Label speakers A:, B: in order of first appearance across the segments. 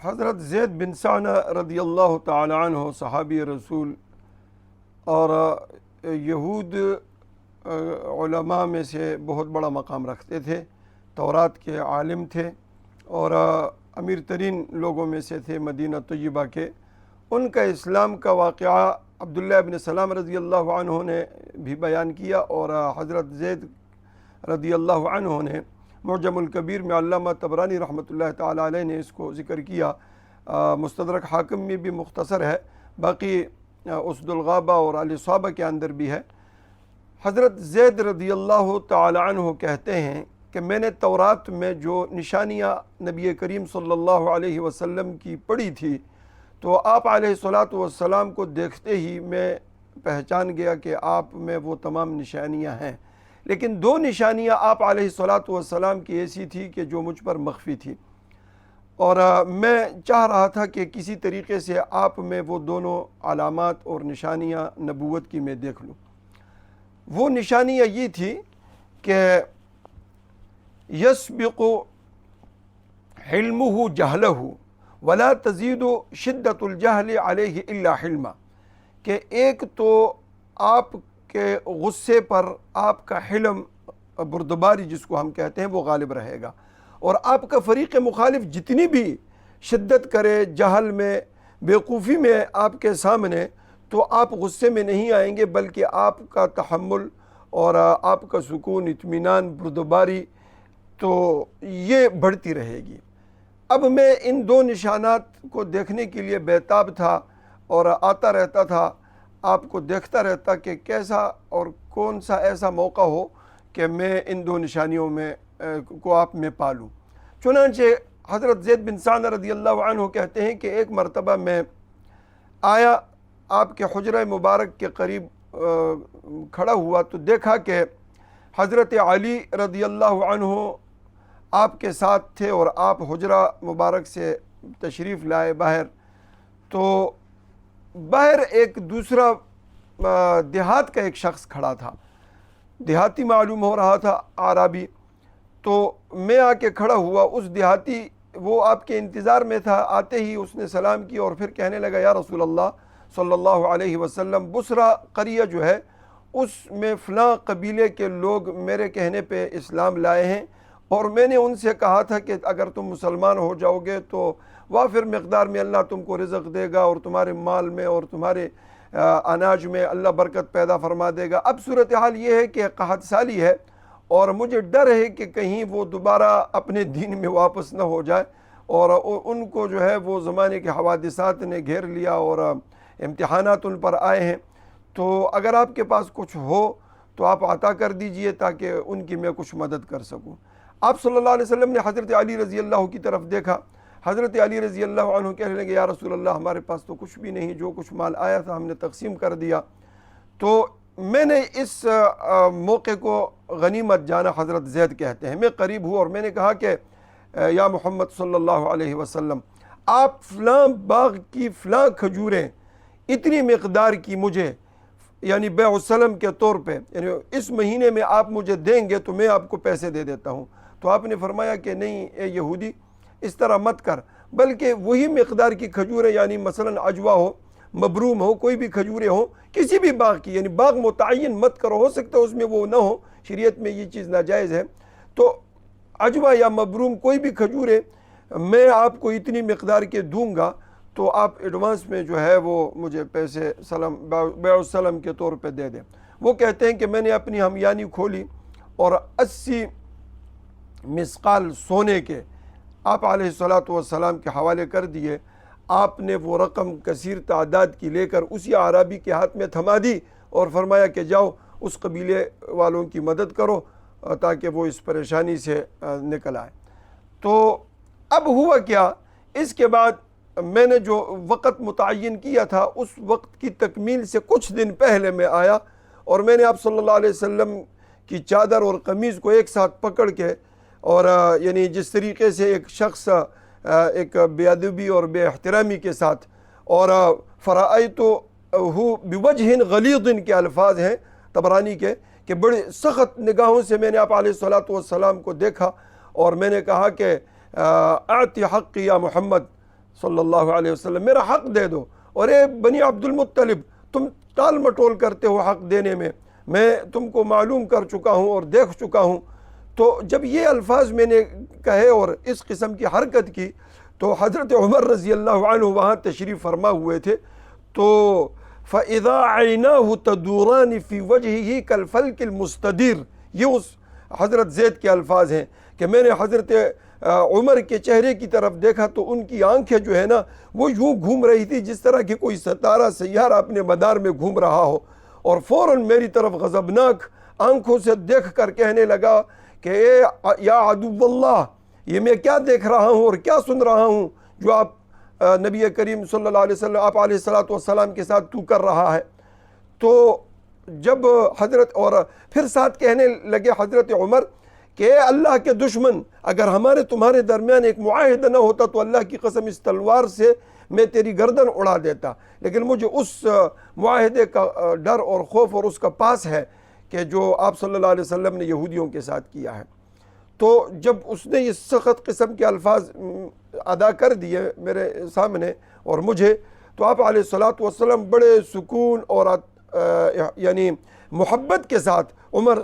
A: حضرت زید بن ثانہ رضی اللہ تعالی عنہ صحابی رسول اور یہود علماء میں سے بہت بڑا مقام رکھتے تھے، تورات کے عالم تھے اور امیر ترین لوگوں میں سے تھے مدینہ طیبہ کے۔ ان کا اسلام کا واقعہ عبداللہ بن سلام رضی اللہ عنہ نے بھی بیان کیا، اور حضرت زید رضی اللہ عنہ نے معجم الکبیر میں علامہ طبرانی رحمۃ اللہ تعالی علیہ نے اس کو ذکر کیا، مستدرک حاکم میں بھی مختصر ہے، باقی اسد الغابہ اور الاصابہ کے اندر بھی ہے۔ حضرت زید رضی اللہ تعالی عنہ کہتے ہیں کہ میں نے تورات میں جو نشانیاں نبی کریم صلی اللہ علیہ وسلم کی پڑھی تھی تو آپ علیہ الصلاۃ والسلام کو دیکھتے ہی میں پہچان گیا کہ آپ میں وہ تمام نشانیاں ہیں، لیکن دو نشانیاں آپ علیہ الصلاۃ والسلام کی ایسی تھی کہ جو مجھ پر مخفی تھی، اور میں چاہ رہا تھا کہ کسی طریقے سے آپ میں وہ دونوں علامات اور نشانیاں نبوت کی میں دیکھ لوں۔ وہ نشانیاں یہ تھی کہ یسبق حلمہ جہلہ ولا تزید شدت الجہل علیہ الا حلما، کہ ایک تو آپ کے غصے پر آپ کا حلم، بردباری جس کو ہم کہتے ہیں، وہ غالب رہے گا، اور آپ کا فریق مخالف جتنی بھی شدت کرے جہل میں، بیوقوفی میں آپ کے سامنے، تو آپ غصے میں نہیں آئیں گے، بلکہ آپ کا تحمل اور آپ کا سکون، اطمینان، بردباری تو یہ بڑھتی رہے گی۔ اب میں ان دو نشانات کو دیکھنے کے لیے بیتاب تھا اور آتا رہتا تھا، آپ کو دیکھتا رہتا کہ کیسا اور کون سا ایسا موقع ہو کہ میں ان دو نشانیوں میں کو آپ میں پالوں۔ چنانچہ حضرت زید بن ثانہ رضی اللہ عنہ کہتے ہیں کہ ایک مرتبہ میں آیا، آپ کے حجرہ مبارک کے قریب کھڑا ہوا تو دیکھا کہ حضرت علی رضی اللہ عنہ آپ کے ساتھ تھے، اور آپ حجرہ مبارک سے تشریف لائے باہر، تو باہر ایک دوسرا دیہات کا ایک شخص کھڑا تھا، دیہاتی معلوم ہو رہا تھا، عربی۔ تو میں آ کے کھڑا ہوا، اس دیہاتی وہ آپ کے انتظار میں تھا، آتے ہی اس نے سلام کیا اور پھر کہنے لگا یا رسول اللہ صلی اللہ علیہ وسلم، بصرہ قریہ جو ہے اس میں فلاں قبیلے کے لوگ میرے کہنے پہ اسلام لائے ہیں، اور میں نے ان سے کہا تھا کہ اگر تم مسلمان ہو جاؤ گے تو وافر مقدار میں اللہ تم کو رزق دے گا، اور تمہارے مال میں اور تمہارے اناج میں اللہ برکت پیدا فرما دے گا۔ اب صورتحال یہ ہے کہ قحط سالی ہے، اور مجھے ڈر ہے کہ کہیں وہ دوبارہ اپنے دین میں واپس نہ ہو جائے، اور ان کو جو ہے وہ زمانے کے حوادثات نے گھیر لیا اور امتحانات ان پر آئے ہیں، تو اگر آپ کے پاس کچھ ہو تو آپ عطا کر دیجئے تاکہ ان کی میں کچھ مدد کر سکوں۔ آپ صلی اللہ علیہ وسلم نے حضرت علی رضی اللہ کی طرف دیکھا، حضرت علی رضی اللہ عنہ کہنے لگے یا رسول اللہ ہمارے پاس تو کچھ بھی نہیں، جو کچھ مال آیا تھا ہم نے تقسیم کر دیا۔ تو میں نے اس موقع کو غنیمت جانا، حضرت زید کہتے ہیں، میں قریب ہوں اور میں نے کہا کہ یا محمد صلی اللہ علیہ وسلم، آپ فلاں باغ کی فلاں کھجوریں اتنی مقدار کی مجھے، یعنی بیع السلم کے طور پہ، یعنی اس مہینے میں آپ مجھے دیں گے تو میں آپ کو پیسے دے دیتا ہوں۔ تو آپ نے فرمایا کہ نہیں اے یہودی، اس طرح مت کر، بلکہ وہی مقدار کی کھجوریں، یعنی مثلا عجوہ ہو، مبروم ہو، کوئی بھی کھجوریں ہوں کسی بھی باغ کی، یعنی باغ متعین مت کرو، ہو سکتا ہے اس میں وہ نہ ہو، شریعت میں یہ چیز ناجائز ہے، تو عجوہ یا مبروم کوئی بھی کھجوریں میں آپ کو اتنی مقدار کے دوں گا، تو آپ ایڈوانس میں جو ہے وہ مجھے پیسے بیع السلم کے طور پہ دے دیں۔ وہ کہتے ہیں کہ میں نے اپنی ہمیانی کھولی اور 80 مثقال سونے کے آپ علیہ الصلاۃ والسلام کے حوالے کر دیے۔ آپ نے وہ رقم کثیر تعداد کی لے کر اسی عربی کے ہاتھ میں تھما دی اور فرمایا کہ جاؤ اس قبیلے والوں کی مدد کرو تاکہ وہ اس پریشانی سے نکل آئے۔ تو اب ہوا کیا، اس کے بعد میں نے جو وقت متعین کیا تھا اس وقت کی تکمیل سے کچھ دن پہلے میں آیا، اور میں نے آپ صلی اللہ علیہ وسلم کی چادر اور قمیض کو ایک ساتھ پکڑ کے، اور یعنی جس طریقے سے ایک شخص ایک بے ادبی اور بے احترامی کے ساتھ، اور فرأیتہ بوجہ غلیظ کے الفاظ ہیں طبرانی کے، کہ بڑے سخت نگاہوں سے میں نے آپ علیہ الصلاۃ والسلام کو دیکھا، اور میں نے کہا کہ اعطِ حق یا محمد، صلی اللہ علیہ وسلم میرا حق دے دو، اور اے بنی عبد المطلب تم ٹال مٹول کرتے ہو حق دینے میں تم کو معلوم کر چکا ہوں اور دیکھ چکا ہوں۔ تو جب یہ الفاظ میں نے کہے اور اس قسم کی حرکت کی تو حضرت عمر رضی اللہ عنہ وہاں تشریف فرما ہوئے تھے، تو فَإِذَا عَيْنَاهُ تَدُورَانِ فِي وَجْهِهِ كَالْفَلْكِ الْمُسْتَدِيرِ، یہ اس حضرت زید کے الفاظ ہیں کہ میں نے حضرت عمر کے چہرے کی طرف دیکھا تو ان کی آنکھیں جو ہے نا وہ یوں گھوم رہی تھی جس طرح کہ کوئی ستارہ سیارہ اپنے مدار میں گھوم رہا ہو، اور فوراً میری طرف غضبناک آنکھوں سے دیکھ کر کہنے لگا کہ اے یا عدو اللہ، یہ میں کیا دیکھ رہا ہوں اور کیا سن رہا ہوں جو آپ نبی کریم صلی اللہ علیہ وسلم آپ علیہ السلام کے ساتھ تو کر رہا ہے۔ تو جب حضرت اور پھر ساتھ کہنے لگے حضرت عمر کہ اے اللہ کے دشمن، اگر ہمارے تمہارے درمیان ایک معاہدہ نہ ہوتا تو اللہ کی قسم اس تلوار سے میں تیری گردن اڑا دیتا، لیکن مجھے اس معاہدے کا ڈر اور خوف اور اس کا پاس ہے کہ جو آپ صلی اللہ علیہ وسلم نے یہودیوں کے ساتھ کیا ہے۔ تو جب اس نے یہ سخت قسم کے الفاظ ادا کر دیے میرے سامنے اور مجھے، تو آپ علیہ السلام بڑے سکون اور یعنی محبت کے ساتھ عمر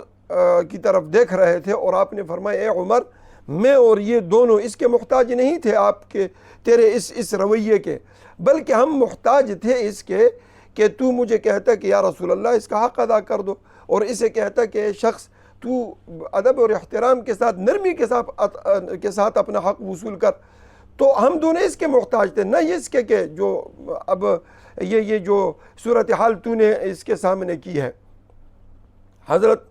A: کی طرف دیکھ رہے تھے، اور آپ نے فرمایا اے عمر، میں اور یہ دونوں اس کے محتاج نہیں تھے آپ کے تیرے اس رویے کے، بلکہ ہم محتاج تھے اس کے کہ تو مجھے کہتا کہ یا رسول اللہ اس کا حق ادا کر دو، اور اسے کہتا کہ اے شخص تو ادب اور احترام کے ساتھ نرمی کے ساتھ اپنا حق وصول کر۔ تو ہم دونوں اس کے محتاج تھے، نہ اس کے کہ جو اب یہ جو صورتحال تو نے اس کے سامنے کی ہے۔ حضرت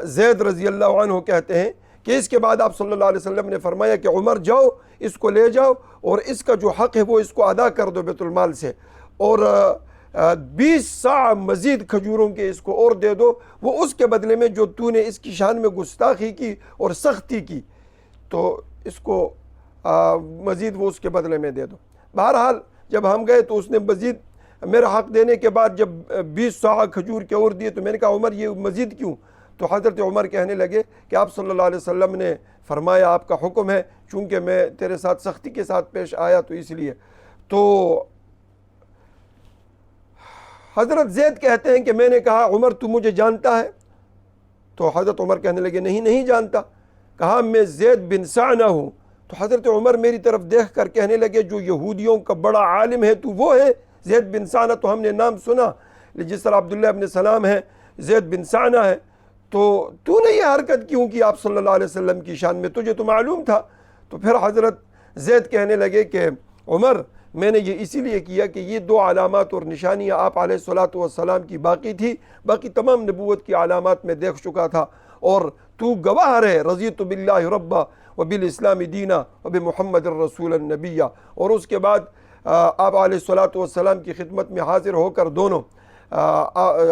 A: زید رضی اللہ عنہ کہتے ہیں کہ اس کے بعد آپ صلی اللہ علیہ وسلم نے فرمایا کہ عمر جاؤ اس کو لے جاؤ اور اس کا جو حق ہے وہ اس کو ادا کر دو بیت المال سے، اور 20 صاع مزید کھجوروں کے اس کو اور دے دو، وہ اس کے بدلے میں جو تو نے اس کی شان میں گستاخی کی اور سختی کی تو اس کو مزید وہ اس کے بدلے میں دے دو۔ بہرحال جب ہم گئے تو اس نے مزید میرا حق دینے کے بعد جب 20 صاع کھجور کے اور دیے تو میں نے کہا عمر یہ مزید کیوں؟ تو حضرت عمر کہنے لگے کہ آپ صلی اللہ علیہ وسلم نے فرمایا آپ کا حکم ہے، چونکہ میں تیرے ساتھ سختی کے ساتھ پیش آیا تو اس لیے۔ تو حضرت زید کہتے ہیں کہ میں نے کہا عمر تو مجھے جانتا ہے؟ تو حضرت عمر کہنے لگے نہیں جانتا۔ کہا میں زید بن سعنہ ہوں۔ تو حضرت عمر میری طرف دیکھ کر کہنے لگے جو یہودیوں کا بڑا عالم ہے تو وہ ہے زید بن سعنہ، تو ہم نے نام سنا جس طرح عبداللہ ابن سلام ہے زید بن سعنہ ہے، تو نے یہ حرکت کیوں کی آپ صلی اللہ علیہ وسلم کی شان میں؟ تجھے تو معلوم تھا۔ تو پھر حضرت زید کہنے لگے کہ عمر میں نے یہ اسی لیے کیا کہ یہ 2 علامات اور نشانیاں آپ علیہ السلام کی باقی تھی، باقی تمام نبوت کی علامات میں دیکھ چکا تھا، اور تو گواہ رہے رضیت باللہ ربا وبالاسلام دینا وبمحمد الرسول النبیہ۔ اور اس کے بعد آپ علیہ السلام کی خدمت میں حاضر ہو کر دونوں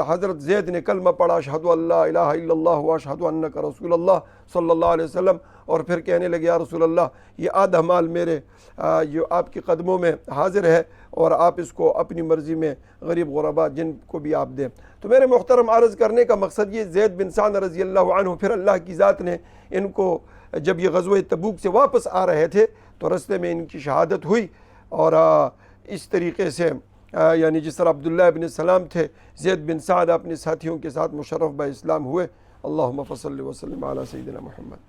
A: حضرت زید نے کلمہ پڑھا اشہد ان لا الہ الا اللہ واشہد انک رسول اللہ صلی اللہ علیہ وسلم، اور پھر کہنے لگے یا رسول اللہ یہ آدھا مال میرے جو آپ کے قدموں میں حاضر ہے اور آپ اس کو اپنی مرضی میں غریب غربا جن کو بھی آپ دیں۔ تو میرے محترم عرض کرنے کا مقصد یہ زید بن سعنہ رضی اللہ عنہ پھر اللہ کی ذات نے ان کو جب یہ غزوہ تبوک سے واپس آ رہے تھے تو رستے میں ان کی شہادت ہوئی، اور اس طریقے سے یعنی جس طرح عبداللہ ابن سلام تھے زید بن سعد اپنے ساتھیوں کے ساتھ مشرف با اسلام ہوئے۔ اللہم صلی وسلم علی سیدنا محمد۔